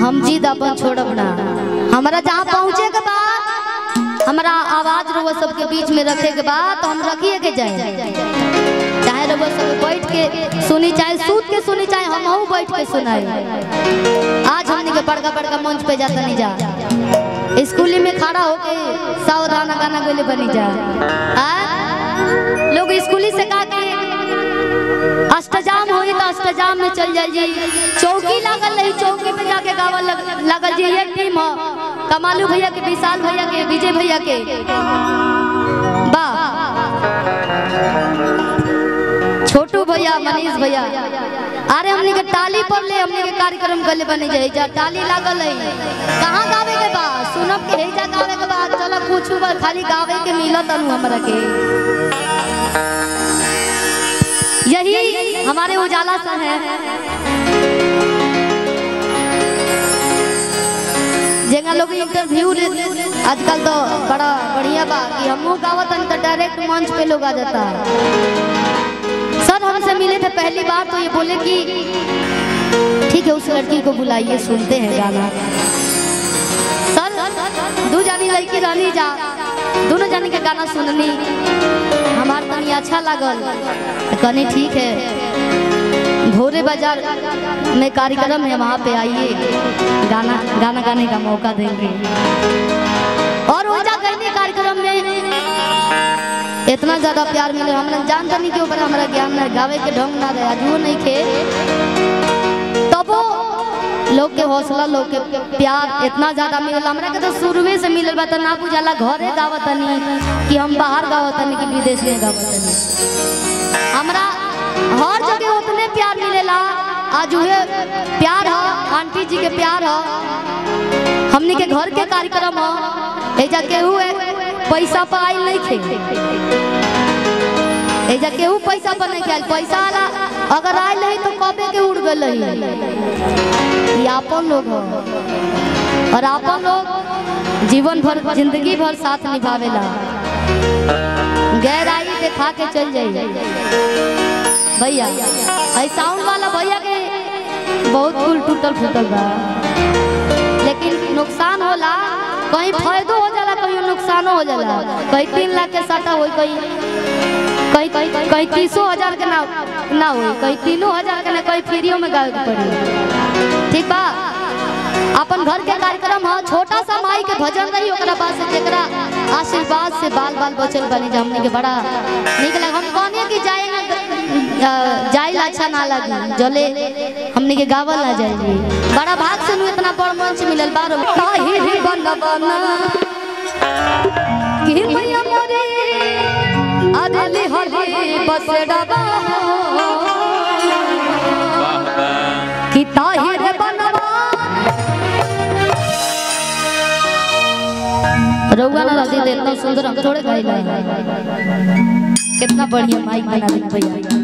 हम जिद अपन छोड़ब ना। हमारा जहाँ पहुँचे के बाद हमारा आवाज रउआ सबके बीच में रखे के बाद तो हम रखिए के जाए, चाहे रउआ सब बैठ के सुनी, चाहे सूत के सुनी, चाहे हम बैठ के सुनाई। आज हमने के बड़का बड़का मंच पे जाता नहीं जा, स्कूली में खड़ा होके सावधान गाना गोले बनी जा। लोग स्कूली से कहा के अष्टजाम होई तो अष्टजाम में चल जाइए, चौकी लागल रही, चौकी पे जाके गावा लगल जी। एक टीम कमालू भैया के, विशाल भैया के, विजय भैया के, वाह, छोटू भैया, मनीष भैया। अरे हमने के ताली पर ले, हमने के कार्यक्रम गले बने जाए जा, ताली लागल है। कहाँ गावे के बाद सुनब के हेजा गावे के बाद चलो पूछू बार खाली गावे के मिलत अनु हमरा के। यही हमारे उजाला सा है जेगा लोग इंटरव्यू आजकल तो बड़ा बढ़िया बा कि हमहू गावत तो डायरेक्ट मंच पे लोग आ जाता है। सर हमसे मिले थे पहली बार तो ये बोले कि ठीक है उस लड़की को बुलाइए, सुनते हैं गाना। सर दो जानी लड़की रहनी जा, दोनों जानी के गाना सुननी, हमार तनी अच्छा लागल, कहनी ठीक है भोरे बाजार में कार्यक्रम है, वहाँ पे आइए, गाना गाने का मौका देंगे। और वजह कहने कार्यक्रम में इतना ज्यादा प्यार मिले, हम जानता नहीं के ऊपर हमारा ज्ञान है, गावे के ढंग ना रहे, आज वो नहीं खे, तब लोग के हौसला, लोग के प्यार इतना ज्यादा मिलल। हमरा के तो शुरुए से मिलल बा, ना बुझाला घरे गावत नहीं कि हम बाहर गावत नहीं कि विदेश में गावत नहीं। हमरा हर जगह उतने प्यार मिलेला। आज हुए प्यार है, आंटी जी के प्यार है, हमने के घर के कार्यक्रम है, एजा केहू पैसा पर आयल नहीं थे, एजा केहू पैसा पर नहीं खेल, पैसा आला अगर आयल नहीं तो कबे के उड़ गल है। आपन लोग हो और आपन लोग जीवन भर, जिंदगी भर साथ निभावेला, गहराई दिखा के चल जाइए भैया। साउंड वाला भैया के बहुत कुल टूटल फूटल बा, लेकिन नुकसान होला, कहीं फायदो हो जाला, कहीं नुकसानो हो जाला। कहीं 3 लाख के साटा हो, कहीं 30,000 के ना हो, कहीं 3,000 के ना, कहीं फ्रीओ में गावे के पड़ी। ठीक बा, अपन घर के कार्यक्रम है, छोटा सा माई के भजन रही, ओकरा बाद से जेकरा आशीर्वाद से बाल बाल बचल बने जा, हमने के बड़ा निक लगा। हम कहने कि जाए अच्छा ना लगे, जले हमने के गावल ना जाए, बड़ा भाग से इतना बड़ मंच मिलल बारो ताहिर बनबना कि भैया मोरे अदली हली बसड़बा कि ताहिर बनबा। रउआ ना रदी दे, इतना सुंदर हम थोड़े गाइला, कितना बढ़िया माइक बना दी भैया।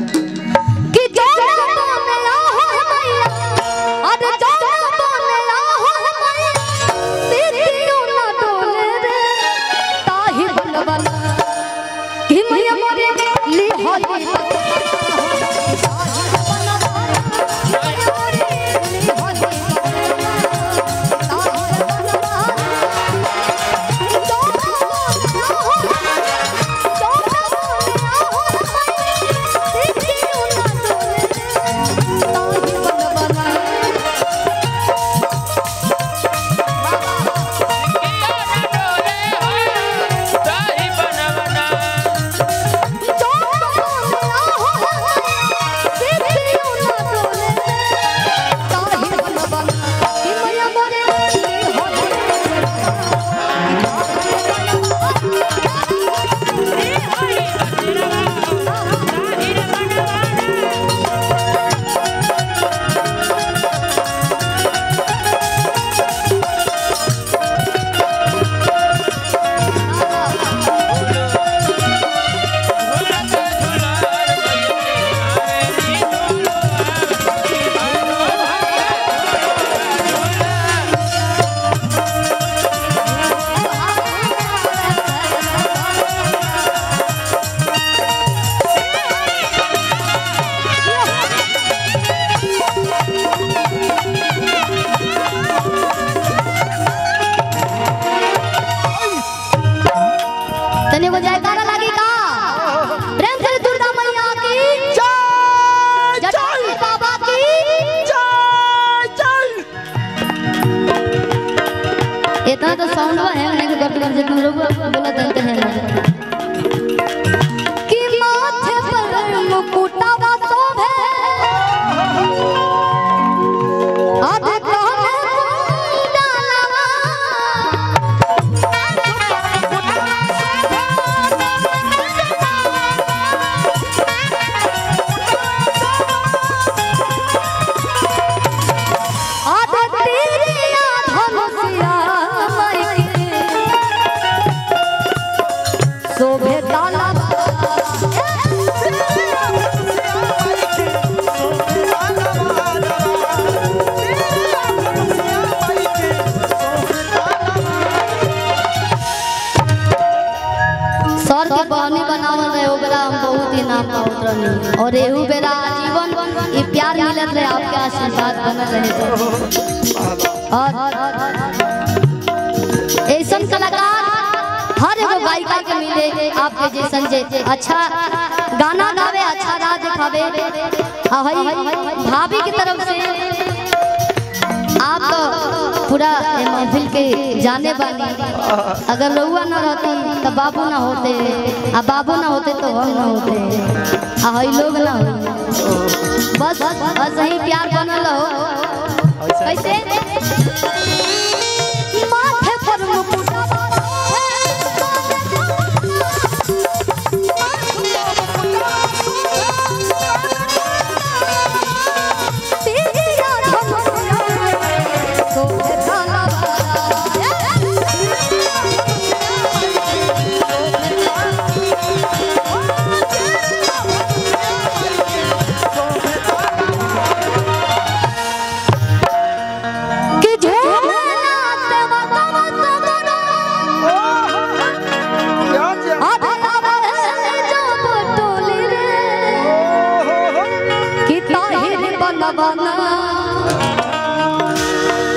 में साउंड है नहीं के गट गट जितना लोग बोलत हैं कि माथे पर मुकुटावा शोभे आधे बहनी बनावल रहे ओ बेरा हम बहुत ही नाम पावत रहनी और एहू बेरा जीवन ये प्यार मिलत रहे आपके आशीर्वाद बनल रहे और ऐसन कलाकार हर एगो गायिका के मिले आपके जैसन जे अच्छा गाना गावे अच्छा राह दिखावे भाभी की तरफ से आप तो पूरा महफिल के जाने वाली अगर रउआ न रहती तो बाबू ना होते आ बाबू ना होते तो हम ना होते आ हई लोग ना हो बस बस ही प्यार बनल हो कैसे माथे पर मुकुटावा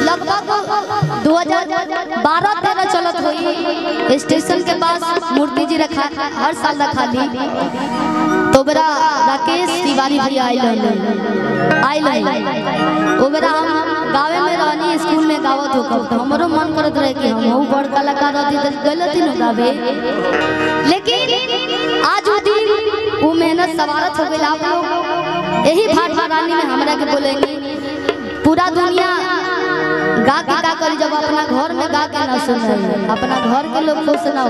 लगभग 2012-13 चलत हुई स्टेशन के पास मूर्ति जी रखा हर साल रखा ली तो बेरा राकेश तिवारी भैया आइल ओ बेरा हम गावे में रहनी स्कूल में गावत हो तो हमरो मन करत रहे कि हम बड़ कलाकार रहती तो गलती न गावे लेकिन आज वो दिन वो मेहनत सवारत हो गई आप लोग यही भाट रानी में हमरा के बोलेंगे पूरा दुनिया गा के का करी जब अपना घर में गा के ना सुने अपना घर के लोग खुश ना हो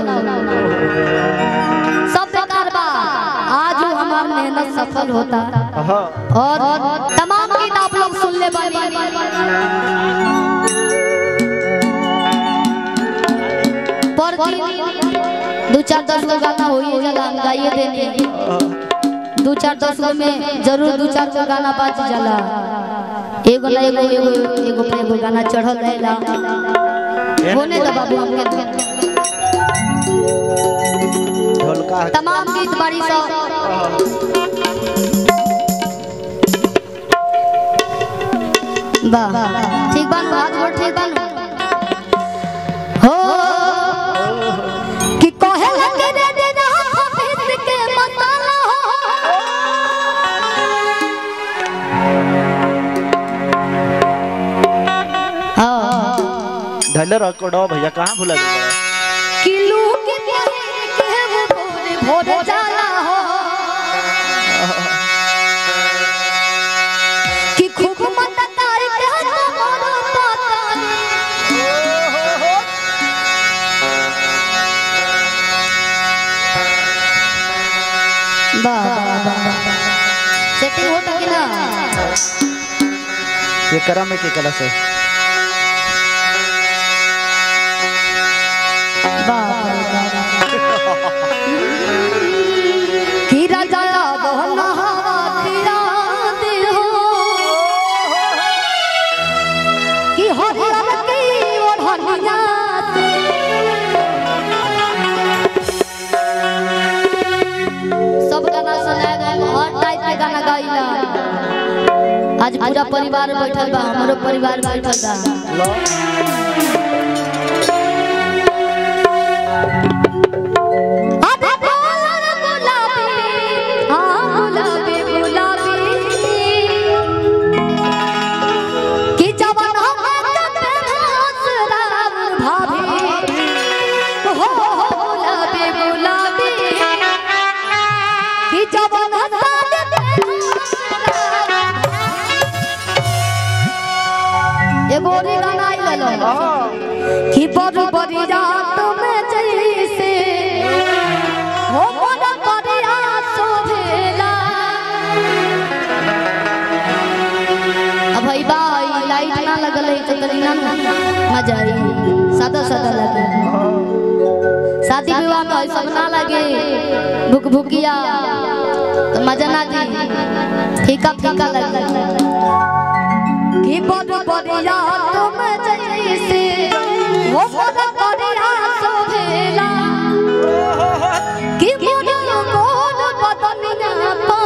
सब बेकार बा आज हमार मेहनत सफल होता और तमाम गीत आप लोग सुन ले बानी पर दिन 2-4-10 गो गाना होई जाला हम गाइए देने 2-4-10 में जरूर 2-4 गो गाना बाज जाला एगो ना एगो गाना चढ़ल रहेला होने तो बाबू हमके तमाम गीत बारी सब वाह ठीक बा हाथ गोड़ ठीक बा हो कि कहे लगे रे देना हाफिज के मसाला धैलर रखो भैया कहाँ भुला गया किलो के वो भोरे जाला हो कि खूब मत तार के मोरो पातानी वाह सेटिंग होता कि ना ये करा में के कला से कि राजा बहना खिला दे हो कि हरियर की ओढ़निया सब गाना सुनाएगा हर टाइप के गाना गाइला आज पूरा परिवार बैठल बा हमरो परिवार बैठल बा भाभी एगो और गाना आई ललो कि बड़ बड़ी रात में जैसे हो मन करिया सोभेला। अब भाई भाई लाइट ना लगल है तो करीना मजा आई, सादा सादा लगे। शादी विवाह में सब ना लगे भुक भुकिया तो मजा ना जी, फीका फीका लगे। कि बड़ बड़िया तुम जैसे वो बड़ बड़िया सोभेला कि मोर मोर बदनिया पा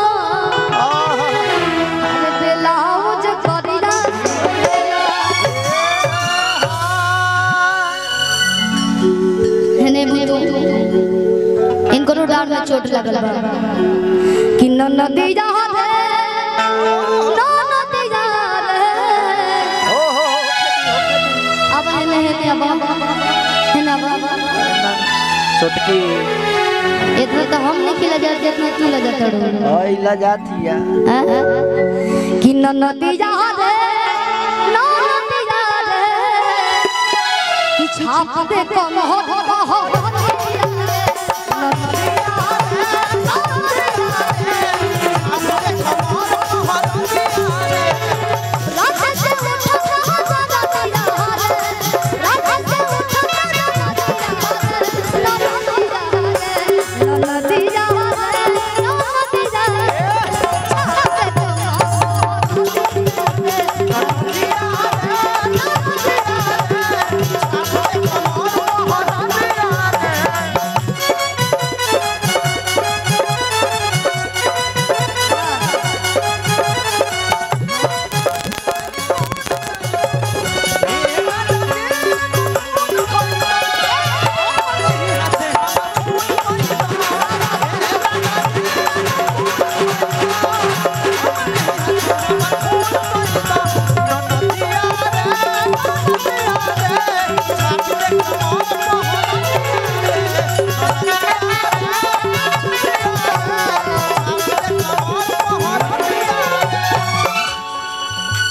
अरे ब्लाउज करिया हने बुतो इनको डाल में चोट लगल बा कि नदी जा रे नदी जा रे। अब है छोटकी इतना तो हम नहीं खिला जाते जितना तू लगा तड़ो ओए ला जाती है कि नदी जा रे नदी जा रे कि छाप दे कम हो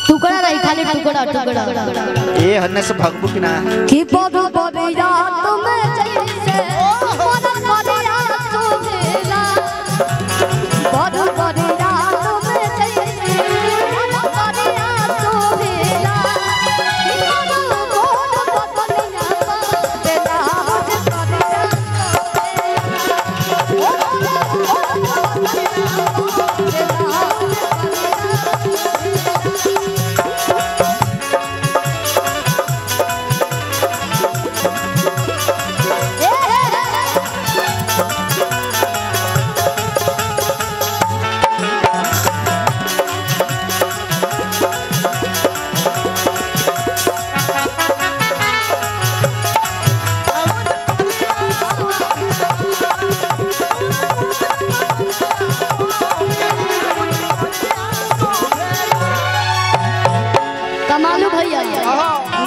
टुकड़ा टुकड़ा ये हन्ने से भगबू कि ना कि बड़ बड़ी रात में जैसे मन करिया सोभेला बड़ बड़ी रात में जैसे मन करिया सोभेला कि मोर मोर बदनिया पा ब्लाउज करिया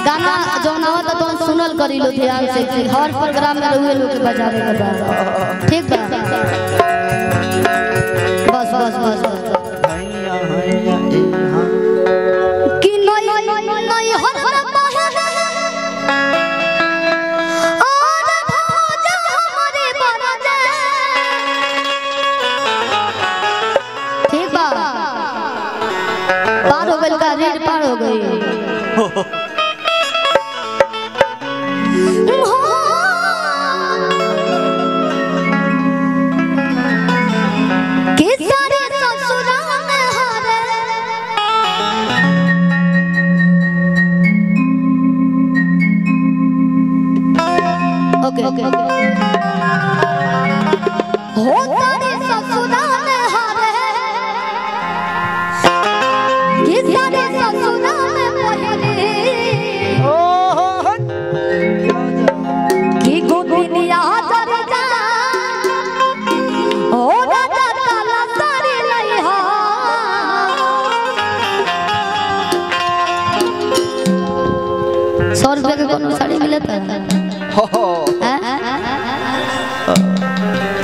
गाना जौन आवत तो सुनल करी लो ध्यान से कि हर प्रोग्राम में रहुए लोग के बजावे के बा ठीक बा। बस बस बस हैया हैया ए हां कि नई हर और भोज हमारे बरजे ठीक बा। पार हो गइल का रेड पार हो गई ओके हो तारे ससुराल हारे कि सारे ससुराल पहले कि गोपिनिया जर जा ओ राजा काला सारे नहीं हा 100 रुपए के कोनो साड़ी मिले था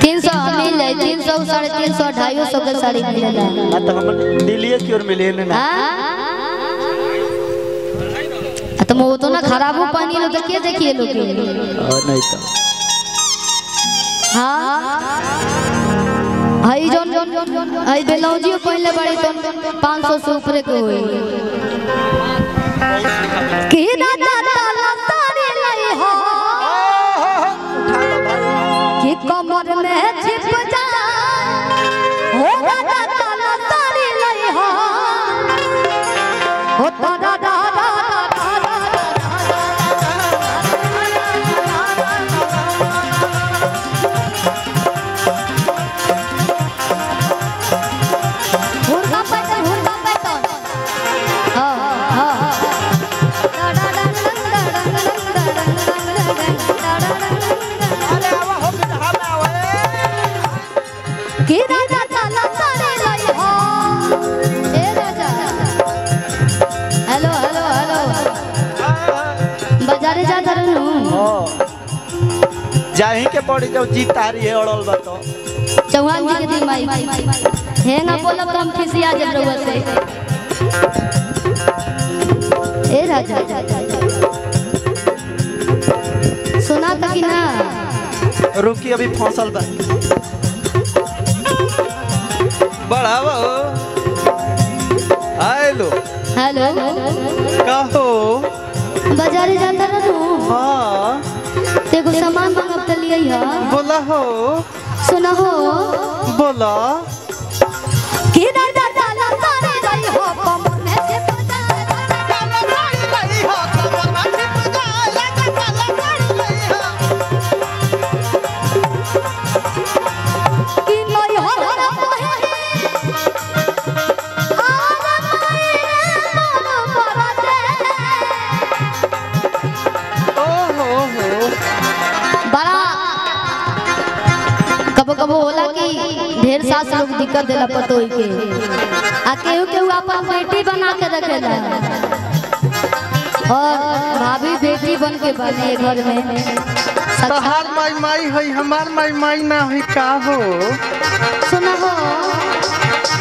300 मिल जाए 300 350 250 के साड़ी मिलेला ना तो हम दिल्ली की ओर मिले ना तो वो तो ना खराबो पानी लो तो के देखिए लोग और नहीं तो हाँ हई हई बेलौजियो पहले बड़ी तो 500 से ऊपर के होई की राजा ताला तारे लई हो कि कमर में छिप जा हो राजा ताला तारे लई हो हो तारा दा जाही के पड़ी जब जीता रही है अड़ल बा तो चौहान जी के दी माई हे ना बोलब तो हम खिसिया जब रहुआ से ए राजा सुना था कि ना रुकी अभी फसल बा बढ़ावा हेलो हेलो कहो बाजारे जाता रहू हाँ तेको सामान मांगब त लियै ह बोला हो सुना हो बोला कि राजा ताला तारे रही हो कमर में से पता कि नई हो हरा मोहे कबो कबो होला कि ढेर सास लोग दिक्कत देला पतोई के आ केहू केहू अपन बेटी बना के रखेला और भाभी बेटी बन के बने घर में तहार माई माई है हमार माई माई ना है का हो सुना हो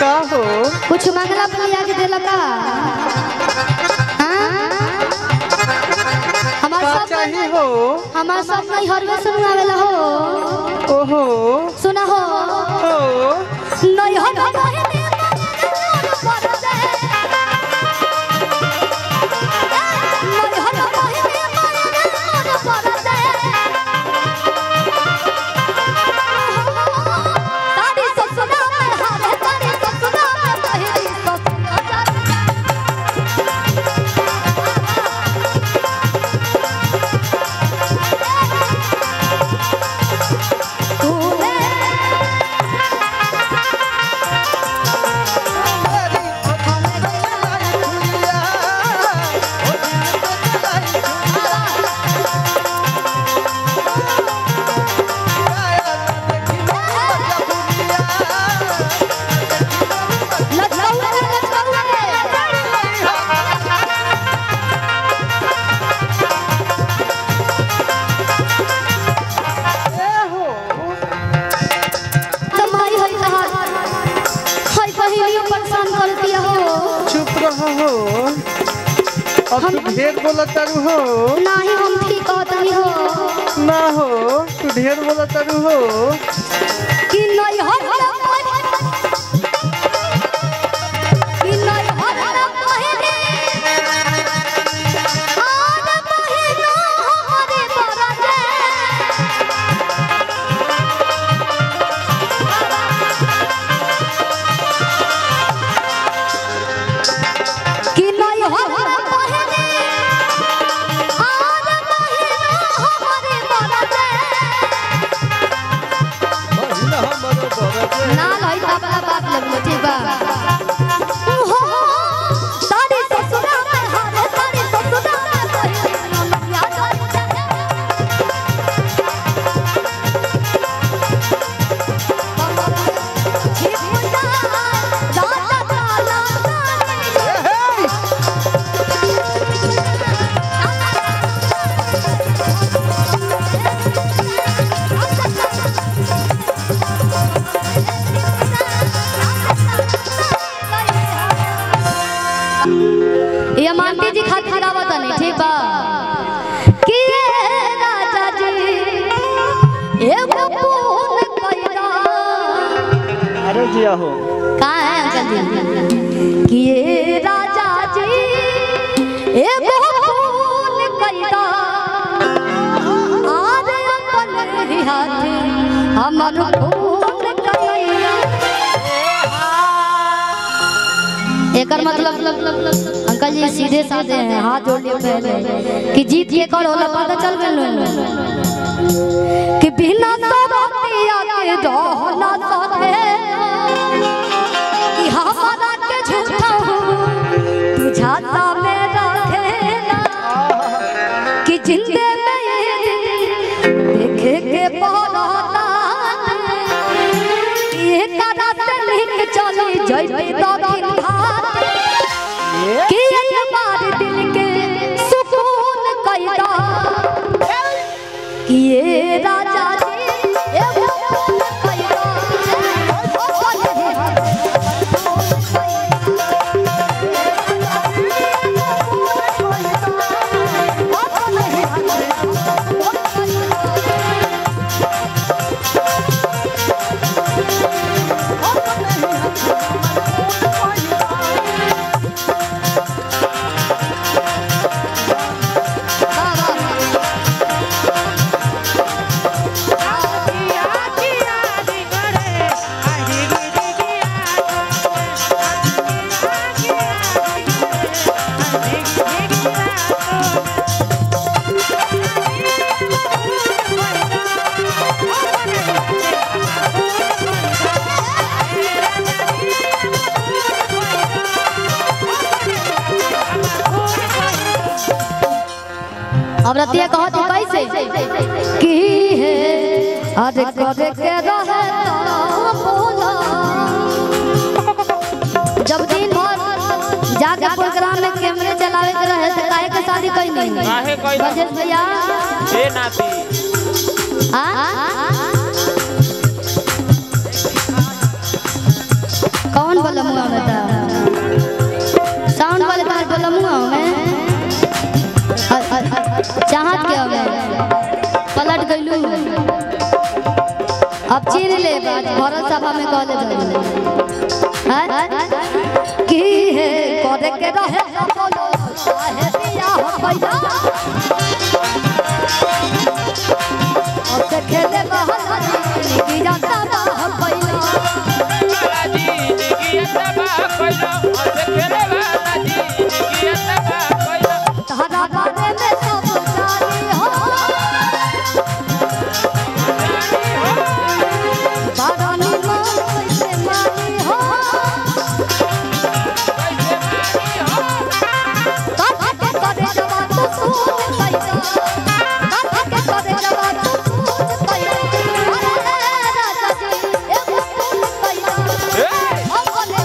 का हो कुछ मंगला पुलिया के देला का हमार सब चाहिए हो हमार सब नहीं हरवे सुनावेला हो ओहो सुना हो ओ नहीं हो अब तू ढेर बोला तारू हो नहीं हम ठीक कहतनी हो ना हो तू ढेर बोला तारू हो कि नहीं हो कि नहीं हो पहले आन महीना हमारे बरसे कि नहीं हो महीना हमारे जिया हो। कहाँ है अंकल जी? कि ये राजा जी एगो फूल कैदा आरे अपन हाथे हमर फूल कैदा। एकर मतलब अंकल जी सीधे साधे हैं, हाथ जोड़ लिए पहले कि जीत के कर होला पता चल गइल कि बिना सरतिया के रहना सके कि हमारा के झूठा तुझाता में रखेला कि जिंदे में ये देखे के पड़ता ये करा से लिख चली जइबे दक्षिण घाट कि एक बार दिल के सुकून कैदा कि ये राजा जी एगो फूल कैदा अब रतिया कहत कैसे की है अरे करे के रहे बोला जब दिन भर जाके प्रोग्राम में कैमरे चलावे के रहे तो काहे के शादी कई नहीं काहे कई बजेश भैया ए नाती कौन बोला मुआ में था साउंड वाले बाहर बोला मुआ में चाहत के हमें पलट गइलू अब चीन ले बात भरत सभा में कहले धइल हैं की है करे के रहे बोलो काहे दिया हो भैया और से खेले बहन की जाता हम भैया जी निगिया बा कइलो और से खेले वाला जी निगिया बा कइलो तारा बारे में सब जानी हो बारानी मां कैसे मानी हो काका के करे जवान तो सूझ पैदा काका के करे जवान तो सूझ पैदा अरे राजा जी एगो फूल पैदा हम बोले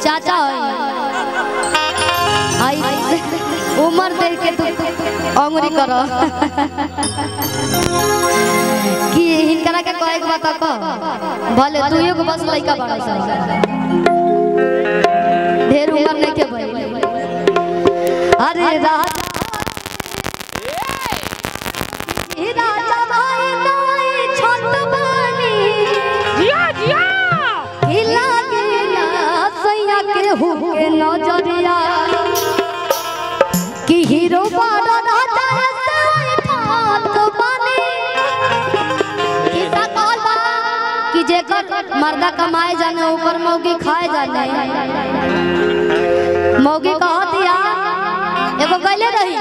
चाचा आई उम्र देख के तू अंगुरी करो कि हिनकरा के कहे के बात क भले तू एगो बस लइका बड़ा सा ढेर उम्र नहीं के भाई अरे राजा भाई नाई छोट बानी जिया जिया हिला गेला सैया के हुके नजरिया कि हीरो बड़ा राजा से फात बनी कि सकल बा कि जेकर मर्दा कमाए जाने ऊपर मौगी खाए जाने मौगी कहतिया एगो गइले रही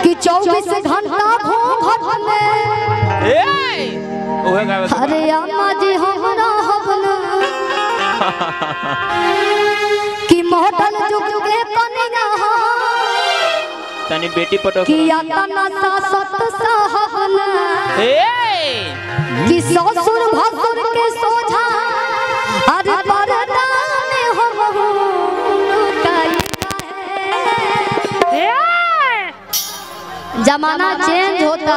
कि 24 घंटा घूंघट में ओहे गावे अरे अम्मा जी हमरा हबना कि मॉडल जुग के कन्या तनी बेटी पटो कि यातना सासत सहबना कि ससुर भसुर के सोझा अरे पर्दा जमाना चेंज होता,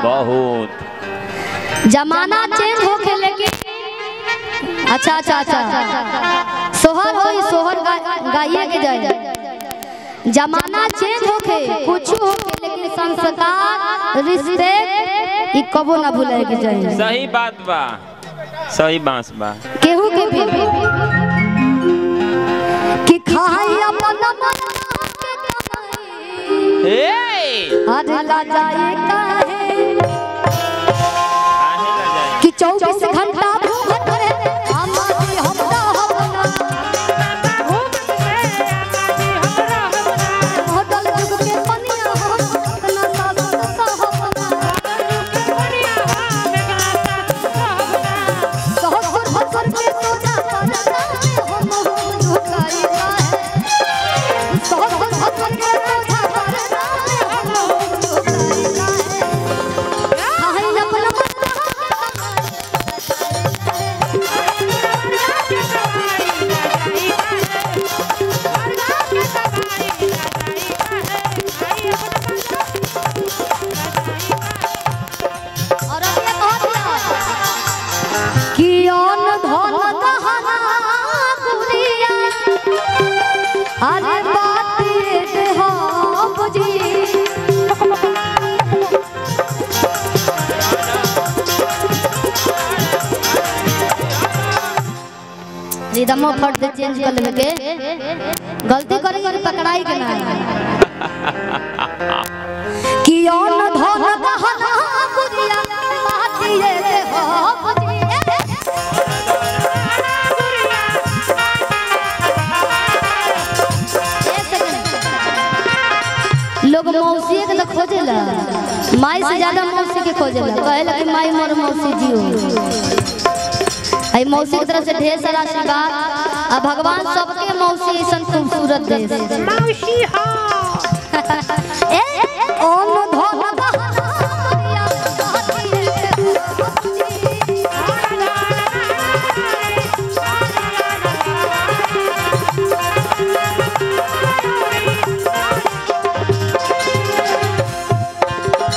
बहुत जमाना चेंज होके, लेकिन अच्छा अच्छा अच्छा सोहर हो, सोहर गाइए के जाए। जमाना चेंज होके, कुछ होके, लेकिन संस्कार रिस्पेक्ट ई कबो ना भूले के जाए। सही बात बा, सही बात बा। केहू के भी कि खाई अपन मन के कमाई, ए अरे ला जाए काहे काहे ना जाए? कि 24 घंटा भूखत रहे हमारी हमरा होटल जुग के पनिया हो अपना सासुर सहबना, सहसुर भसुर के सोचा परना हम झुकाई काहे, सहसुर भसुर के सोचा परना हम झुकाई काहे, खाई अपना अरे बात ये हो बुझी, रिदमो फट दे चेंज कर लेवे के, गलती करेंगे तो पकड़ाई के ना कि ओन धन कहना बुझिया बात ये हो बुझी। लोग मौसी के तो खोजेला, माई से ज्यादा मौसी के खोजेला, कहेला कि माई मोर मौसी जियो। आई मौसी की तरफ से ढेर सारा आशीर्वाद, और भगवान सबके मौसी ऐसा खूबसूरत दे। मौसी हो ए ओम धन